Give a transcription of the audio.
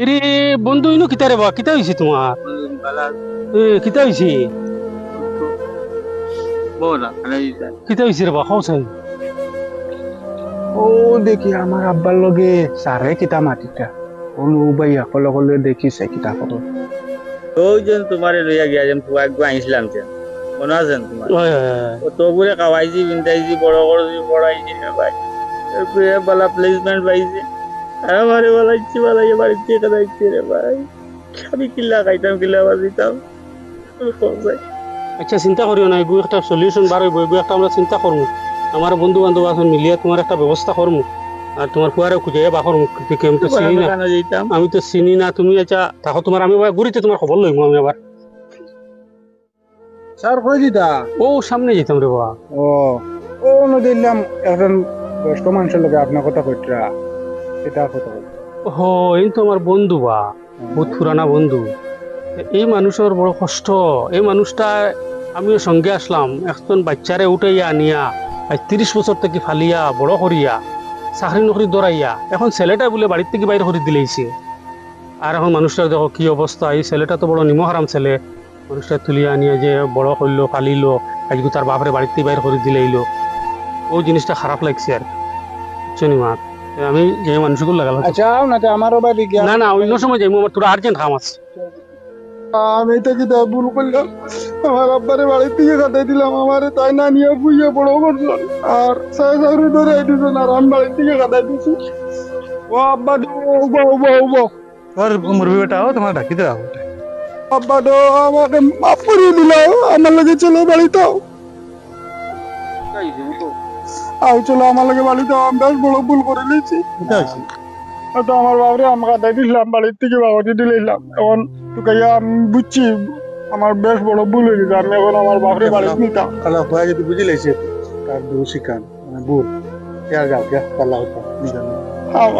এরে বন্ধু ইনো কিতা রে বা কিতা হইছে তোমার? কিতা হইছে? কিতা হইছে রে বা খাও চাই। ও দেখি আমার আব্বার লগে সারে কিতা মাটিটা অনু ভাইয়া কলে কলে দেখিছে কিতা করো। ওই যে তোমারে লইয়া গিয়া যেন ফুয়াক গো আইছিলাম যে মনে আছেন তোমার? হয় হয় হয়। ও তো বলে খাওয়াইছি বিন্দাইছি বড় করছি পড়াইছি না ভাই, এরপরে বালা প্লেসমেন্ট পাইছি আর আমারে বলাইছি বালাই বাড়িতে কাদাইছি রে ভাই। আমি কিল্লা খাইতাম কিল্লা বাজিতাম তুমি কম যাই। আচ্ছা চিন্তা করিও না, এগু একটা সলিউশন বার হইব, এগু একটা আমরা চিন্তা করবো। আমার বন্ধু বান্ধব আছে মিলিয়ে তোমার একটা ব্যবস্থা করবো। আর তোমার ফুয়ারে খুঁজে বা করবো, আমি তো চিনি আমি না। কেন যেতাম? আমি তো চিনি না, তুমি আচ্ছা থাকো তোমার, আমি আবার ঘুরিতে তোমার খবর লইবো আমি আবার। স্যার কই দিতা? ও সামনে যেতাম রে বাবা। ও ও ন দিলাম একজন বয়স্ক মানুষের লগে আপনার কথা কইতরা এটা কথা কই। ও এই তো আমার বন্ধু বা, বহুত পুরানা বন্ধু। এই মানুষের বড় কষ্ট। এই মানুষটা আমিও সঙ্গে আসলাম, একজন বাচ্চারে উঠাইয়া আনিয়া আজ 30 বছর থেকে ফালিয়া বড় করিয়া চাকরি নকরি দৌড়াইয়া এখন ছেলেটা বলে বাড়ির থেকে বাইরে করে দিলেইছে। আর এখন মানুষটার দেখো কি অবস্থা, এই ছেলেটা তো বড় নিমহারাম ছেলে। মানুষটা তুলিয়া আনিয়া যে বড় করলো ফালিলো, আজকে তার বাপরে বাড়ির থেকে বাইরে করে দিলেইলো। ও জিনিসটা খারাপ লাগছে আর কি মা। আমি যে মানুষগুলো লাগালাম। আচ্ছা না তো আমারও বাড়ি গিয়া না না অন্য সময় যাইবো, আমার তোরা আর্জেন্ট কাম আছে। আমি তো কি ভুল করলাম, আমার আব্বারে বাড়ি থেকে কাটাই দিলাম, আমারে তাই না নিয়ে বুঝে বড় করলো আর সাইসারি ধরে দিয়েছেন আর আমি বাড়ি থেকে কাটাই দিছি। ও আব্বা তো উবো উবো উবো और मुर्गी बेटा हो तुम्हारा ढकी दे रहा আব্বা তো আমাকে মাফ করিয়ে দিল, আমার লগে চলো বাড়িতে আই চলো আমার লগে বাড়িতে, আমি বেশ বড় ভুল করে নিয়েছি। তো আমার বাবরে আমাকে কাটাই দিলাম, বাড়ির থেকে বাবাকে দিলাম, এখন টুকাইয়া আমি বুঝছি আমার বেশ বড় ভুল হয়ে গেছে, আমি এখন আমার বাবরে বাড়িতে নিতাম। कला हुआ जो बुझी लेছে তার দোষী কান মানে ভুল। क्या जाओ क्या कला होता नहीं আহ